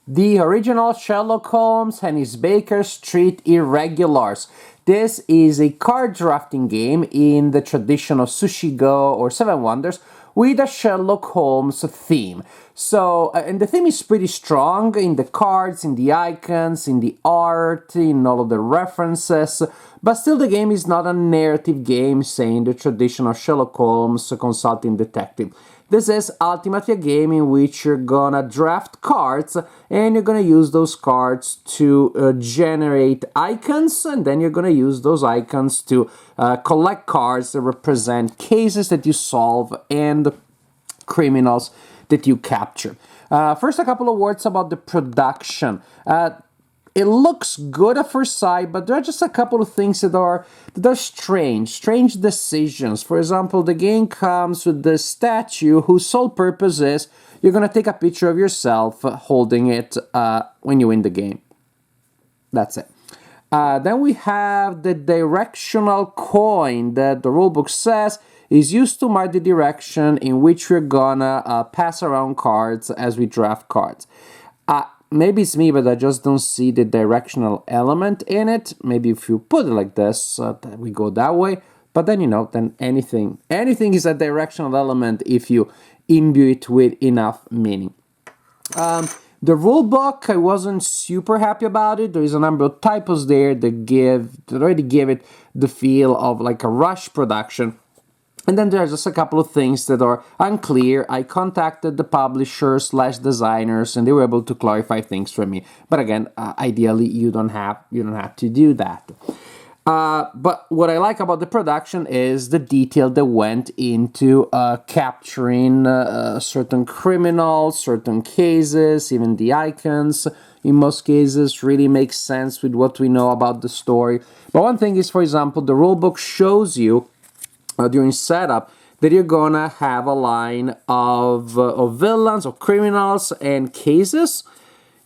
The original Sherlock Holmes and his Baker Street Irregulars. This is a card drafting game in the tradition of Sushi Go or Seven Wonders with a Sherlock Holmes theme. So, and the theme is pretty strong in the cards, in the icons, in the art, in all of the references, but still the game is not a narrative game, say in the tradition of Sherlock Holmes consulting detective. This is ultimately a game in which you're gonna draft cards and you're gonna use those cards to generate icons, and then you're gonna use those icons to collect cards that represent cases that you solve and criminals that you capture. First, a couple of words about the production. It looks good at first sight, but there are just a couple of things that are strange decisions. For example, the game comes with this statue whose sole purpose is you're gonna take a picture of yourself holding it when you win the game. That's it. Then we have the directional coin that the rulebook says is used to mark the direction in which we're gonna pass around cards as we draft cards. Maybe it's me, but I just don't see the directional element in it. Maybe if you put it like this, we go that way. But then, then anything is a directional element if you imbue it with enough meaning. The rule book, I wasn't super happy about it. There is a number of typos there that already give it the feel of like a rush production. And then there are just a couple of things that are unclear. I contacted the publishers/designers, and they were able to clarify things for me. But again, ideally, you don't have to do that. But what I like about the production is the detail that went into capturing certain criminals, certain cases, even the icons. In most cases, really makes sense with what we know about the story. But one thing is, for example, the rulebook shows you during setup that you're gonna have a line of villains, of criminals, and cases.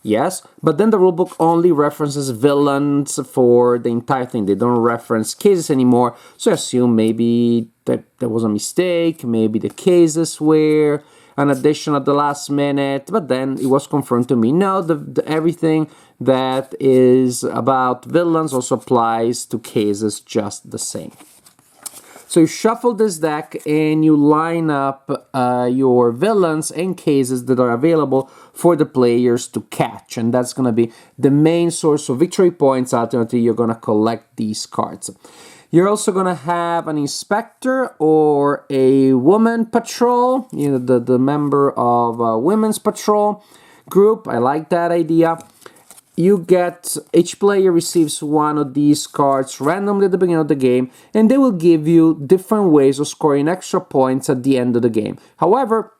Yes, but then the rulebook only references villains for the entire thing. They don't reference cases anymore. So I assume maybe that there was a mistake. Maybe the cases were an addition at the last minute. But then it was confirmed to me, no, everything that is about villains also applies to cases just the same. So you shuffle this deck and you line up your villains and cases that are available for the players to catch. And that's going to be the main source of victory points. Ultimately, you're going to collect these cards. You're also going to have an inspector or a woman patrol, the member of a women's patrol group. I like that idea. Each player receives one of these cards randomly at the beginning of the game, and they will give you different ways of scoring extra points at the end of the game. However,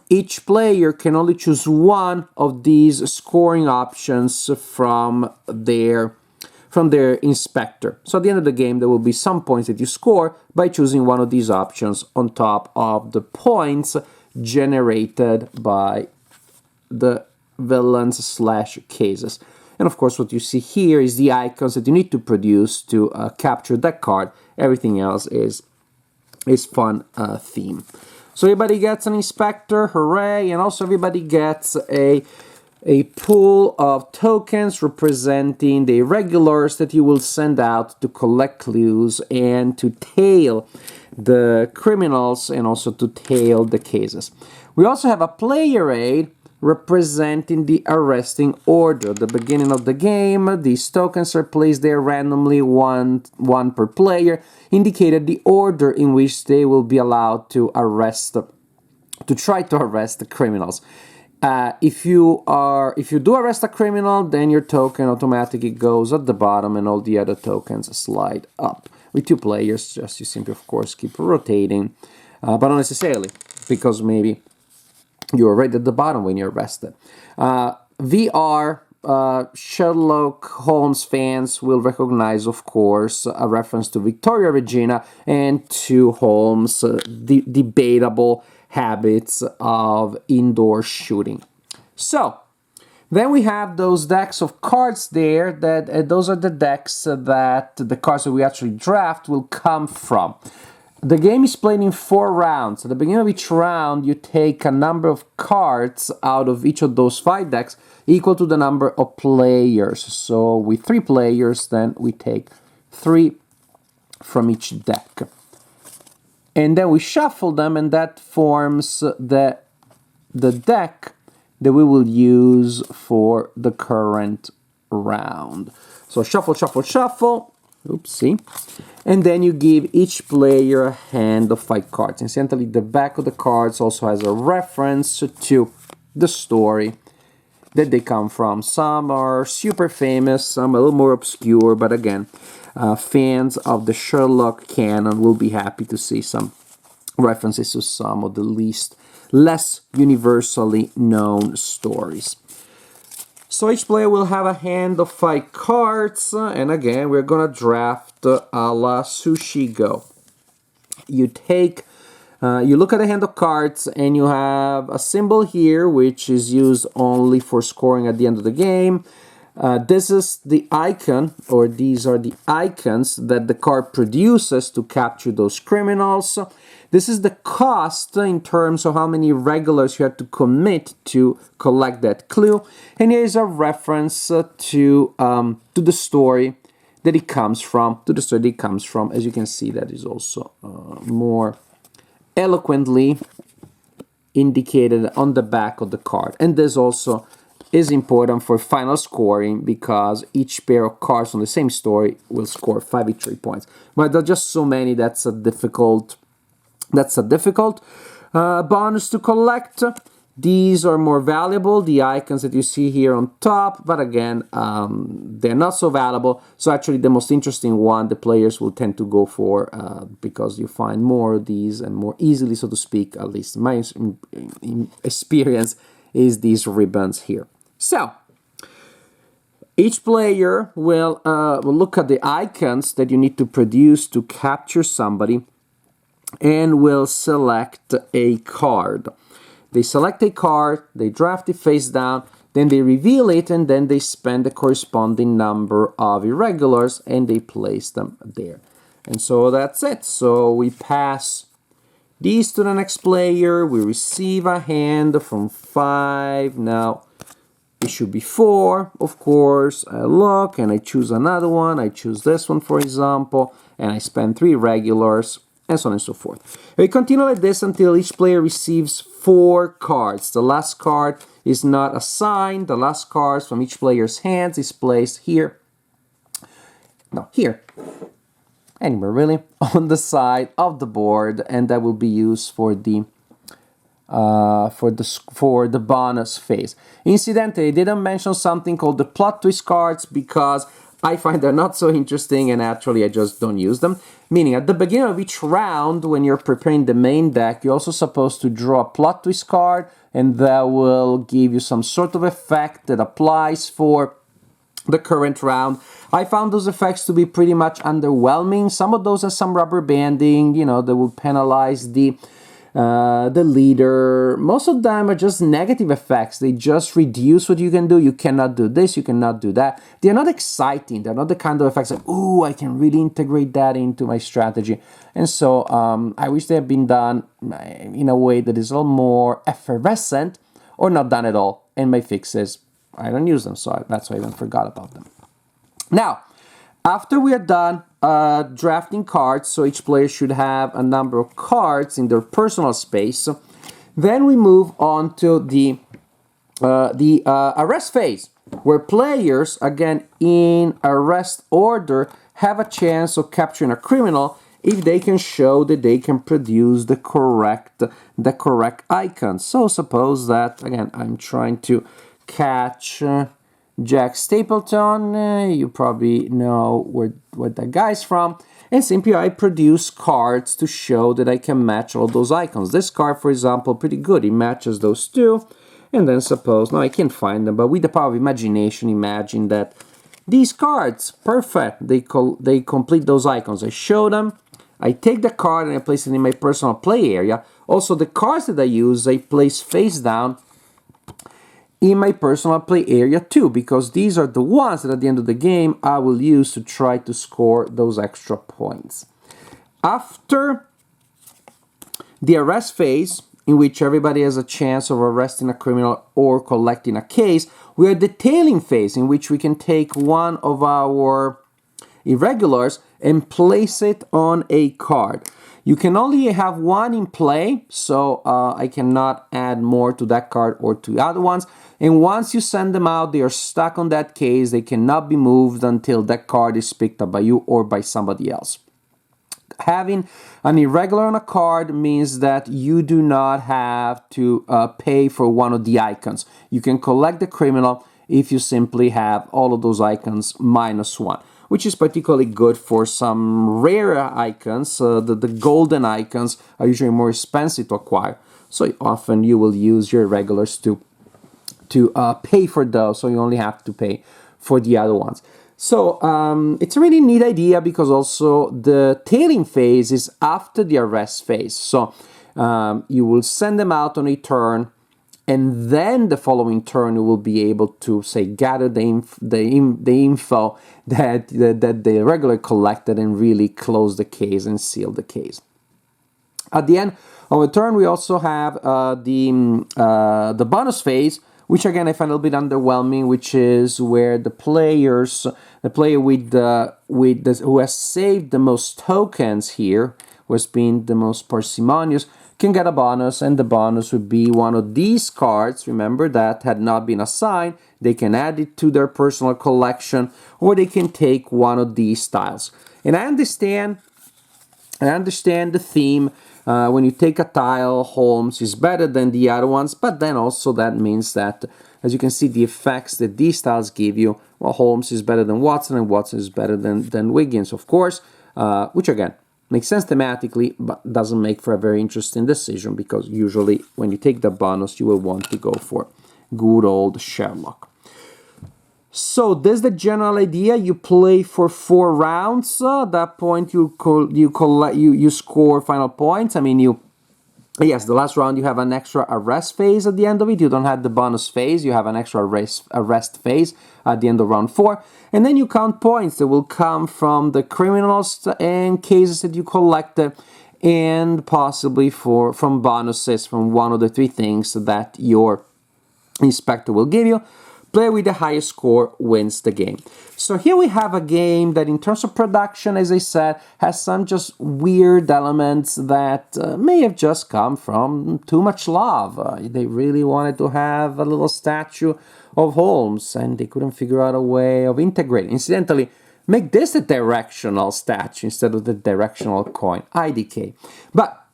each player can only choose one of these scoring options from their inspector. So at the end of the game, there will be some points that you score by choosing one of these options on top of the points generated by the villains/cases. And of course, what you see here is the icons that you need to produce to capture that card. Everything else is fun theme. So everybody gets an inspector, hooray! And also everybody gets a pool of tokens representing the irregulars that you will send out to collect clues and to tail the criminals and also to tail the cases. We also have a player aid representing the arresting order. At the beginning of the game, these tokens are placed there randomly, one per player, indicated the order in which they will be allowed to try to arrest the criminals. If you do arrest a criminal, then your token automatically goes at the bottom and all the other tokens slide up. With two players, just you simply, of course, keep rotating, but not necessarily, because maybe you're right at the bottom when you're arrested. VR Sherlock Holmes fans will recognize, of course, a reference to Victoria Regina and to Holmes' debatable habits of indoor shooting. So, then we have those decks of cards there, that those are the decks that the cards that we actually draft will come from. The game is played in 4 rounds. At the beginning of each round, you take a number of cards out of each of those 5 decks equal to the number of players. So with 3 players, then we take 3 from each deck. And then we shuffle them, and that forms the deck that we will use for the current round. So shuffle, shuffle, shuffle. Oopsie. And then you give each player a hand of 5 cards. Incidentally, the back of the cards also has a reference to the story that they come from. Some are super famous, some a little more obscure, but again, fans of the Sherlock canon will be happy to see some references to some of the less universally known stories. So each player will have a hand of 5 cards, and again, we're gonna draft a la Sushi Go. You look at the hand of cards, and you have a symbol here, which is used only for scoring at the end of the game. This is the icon, or these are the icons that the card produces to capture those criminals. This is the cost in terms of how many regulars you have to commit to collect that clue. And here is a reference to the story that it comes from. As you can see, that is also more eloquently indicated on the back of the card. And this also is important for final scoring because each pair of cards on the same story will score 5 victory points. But there are just so many, that's a difficult bonus to collect. These are more valuable, the icons that you see here on top, but again, they're not so valuable. So actually the most interesting one the players will tend to go for because you find more of these and more easily, so to speak, at least my experience, is these ribbons here. So each player will look at the icons that you need to produce to capture somebody and will select a card. They select a card, they draft it face down, then they reveal it, and then they spend the corresponding number of irregulars and they place them there. And so that's it. So we pass these to the next player, we receive a hand from 5. Now it should be 4, of course. I look and I choose another one. I choose this one, for example, and I spend 3 regulars, and so on and so forth. We continue like this until each player receives 4 cards. The last card is not assigned. The last cards from each player's hands is placed here. No, here. Anywhere really, on the side of the board, and that will be used for the bonus phase. Incidentally, I didn't mention something called the plot twist cards because I find they're not so interesting, and actually I just don't use them. Meaning, at the beginning of each round, when you're preparing the main deck, you're also supposed to draw a plot twist card, and that will give you some sort of effect that applies for the current round. I found those effects to be pretty much underwhelming. Some of those have some rubber banding, you know, that will penalize the leader. Most of them are just negative effects. They just reduce what you can do. You cannot do this, you cannot do that. They're not exciting. They're not the kind of effects like, ooh, I can really integrate that into my strategy. And so I wish they had been done in a way that is a little more effervescent, or not done at all. And my fix is I don't use them, so that's why I even forgot about them. Now, after we are done drafting cards, so each player should have a number of cards in their personal space, then we move on to the arrest phase, where players, again in arrest order, have a chance of capturing a criminal if they can show that they can produce the correct icon. So suppose that, again, I'm trying to catch Jack Stapleton. You probably know what that guy's from. And simply I produce cards to show that I can match all those icons. This card, for example, pretty good. It matches those two. And then suppose, now I can't find them, but with the power of imagination, imagine that these cards, perfect, they complete those icons. I show them, I take the card and I place it in my personal play area. Also, the cards that I use, I place face down in my personal play area too, because these are the ones that at the end of the game I will use to try to score those extra points. After The arrest phase, in which everybody has a chance of arresting a criminal or collecting a case. We are the tailing phase, in which we can take one of our irregulars and place it on a card. You can only have one in play, so I cannot add more to that card or to the other ones. And once you send them out, they are stuck on that case. They cannot be moved until that card is picked up by you or by somebody else. Having an irregular on a card means that you do not have to pay for one of the icons. You can collect the criminal if you simply have all of those icons minus one, which is particularly good for some rare icons. The golden icons are usually more expensive to acquire, so often you will use your irregulars to pay for those, so you only have to pay for the other ones. So it's a really neat idea, because also the tailing phase is after the arrest phase. So you will send them out on a turn, and then the following turn you will be able to, say, gather the info that the irregular collected and really close the case and seal the case. At the end of the turn, we also have the bonus phase, which again I find a little bit underwhelming, which is where the player who has saved the most tokens here, who has been the most parsimonious, can get a bonus, and the bonus would be one of these cards. Remember, that had not been assigned. They can add it to their personal collection, or they can take one of these tiles. And I understand the theme. When you take a tile, Holmes is better than the other ones, but then also that means that, as you can see, the effects that these tiles give you, well, Holmes is better than Watson, and Watson is better than Wiggins, of course, which again makes sense thematically, but doesn't make for a very interesting decision, because usually when you take the bonus, you will want to go for good old Sherlock. So this is the general idea. You play for 4 rounds. At that point, you score final points. Yes, the last round you have an extra arrest phase at the end of it. You don't have the bonus phase. You have an extra arrest phase at the end of round 4. And then you count points that will come from the criminals and cases that you collected, and possibly from bonuses from one of the 3 things that your inspector will give you. Player with the highest score wins the game. So here we have a game that, in terms of production, as I said, has some just weird elements that may have just come from too much love. They really wanted to have a little statue of Holmes, and they couldn't figure out a way of integrating. Incidentally, make this a directional statue instead of the directional coin, IDK. But,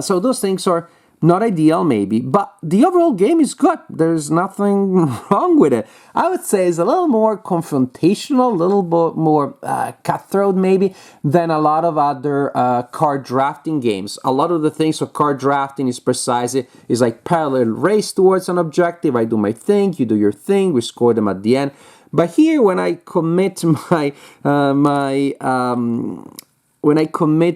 so those things are not ideal, maybe, but the overall game is good. There's nothing wrong with it. I would say it's a little more confrontational, a little bit more cutthroat, maybe, than a lot of other card drafting games. A lot of the things of card drafting is precisely, is like parallel race towards an objective. I do my thing, you do your thing, we score them at the end. But here, when I commit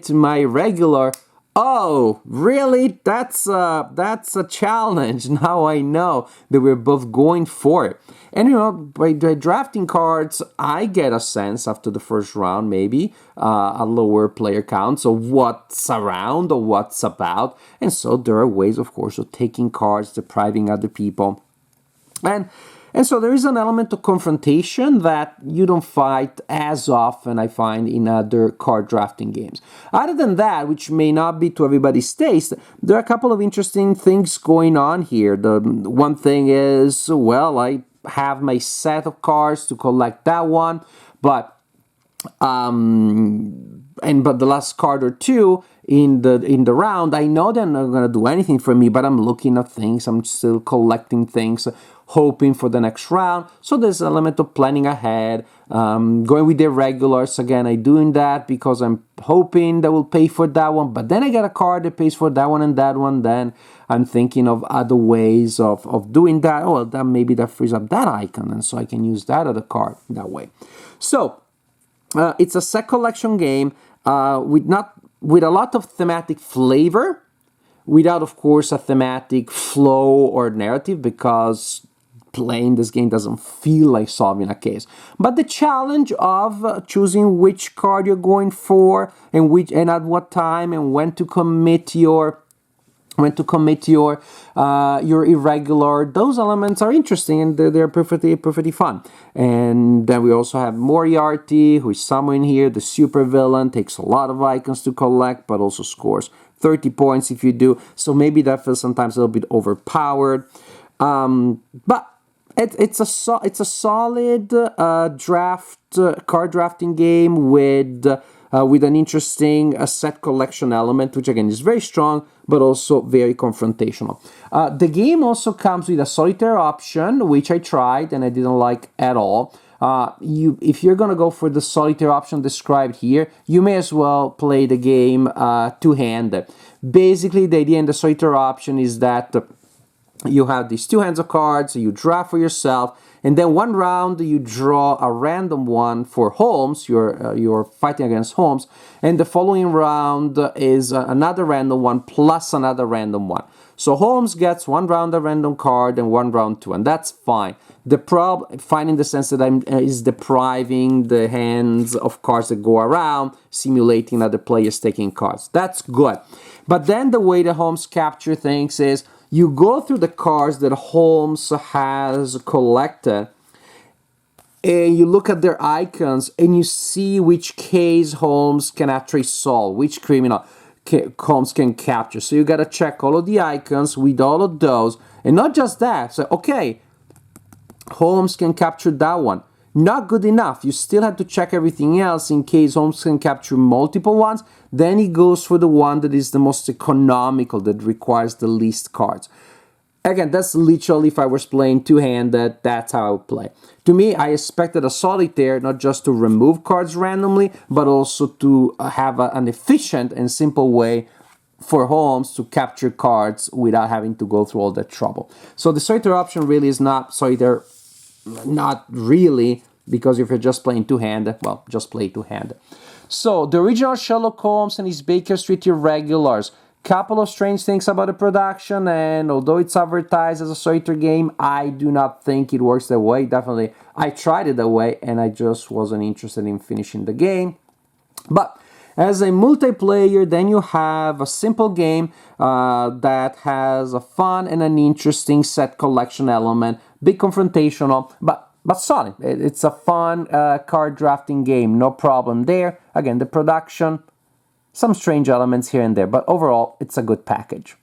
my regular, oh, really? That's a challenge. Now I know that we're both going for it. And by drafting cards, I get a sense after the first round, maybe a lower player count, so what's around or what's about. And so there are ways, of course, of taking cards, depriving other people. And so there is an element of confrontation that you don't fight as often, I find, in other card drafting games. Other than that, which may not be to everybody's taste, there are a couple of interesting things going on here. The one thing is, well, I have my set of cards to collect that one, but the last card or two in the round, I know they're not gonna do anything for me, but I'm looking at things, I'm still collecting things, hoping for the next round. So there's an element of planning ahead. Going with the irregulars, again, I'm doing that because I'm hoping that will pay for that one, but then I get a card that pays for that one and that one, then I'm thinking of other ways of doing that. Oh, well, then maybe that frees up that icon, and so I can use that other card that way. So it's a set collection game with a lot of thematic flavor, without, of course, a thematic flow or narrative, because playing this game doesn't feel like solving a case. But the challenge of choosing which card you're going for and at what time and when to commit your irregular, those elements are interesting and they're perfectly fun. And then we also have Moriarty, who is somewhere in here, the super villain, takes a lot of icons to collect, but also scores 30 points if you do. So maybe that feels sometimes a little bit overpowered. But it's a solid card drafting game with an interesting set collection element, which again is very strong, but also very confrontational. The game also comes with a solitaire option, which I tried and I didn't like at all. If you're gonna go for the solitaire option described here, you may as well play the game two-handed. Basically, the idea in the solitaire option is that you have these two hands of cards, you draw for yourself, and then one round you draw a random one for Holmes. You're fighting against Holmes, and the following round is another random one plus another random one. So Holmes gets one round a random card and one round two, and that's fine. The problem, fine in the sense that is depriving the hands of cards that go around, simulating other players taking cards. That's good. But then the way the Holmes capture things is you go through the cards that Holmes has collected and you look at their icons and you see which case Holmes can actually solve, which criminal Holmes can capture. So you got to check all of the icons with all of those, and not just that. So okay, Holmes can capture that one. Not good enough. You still have to check everything else in case Holmes can capture multiple ones. Then he goes for the one that is the most economical, that requires the least cards. Again, that's literally, if I was playing two-handed, that's how I would play. To me, I expected a solitaire not just to remove cards randomly, but also to have an efficient and simple way for Holmes to capture cards without having to go through all that trouble. So the solitaire option really is not solitaire. Not really, because if you're just playing two-handed, well, just play two-handed. So, the original Sherlock Holmes and his Baker Street Irregulars. Couple of strange things about the production, and although it's advertised as a solitaire game, I do not think it works that way. Definitely, I tried it that way, and I just wasn't interested in finishing the game. But as a multiplayer, then you have a simple game that has a fun and an interesting set collection element, big confrontational, but solid. It's a fun card drafting game, no problem there. Again, the production, some strange elements here and there, but overall, it's a good package.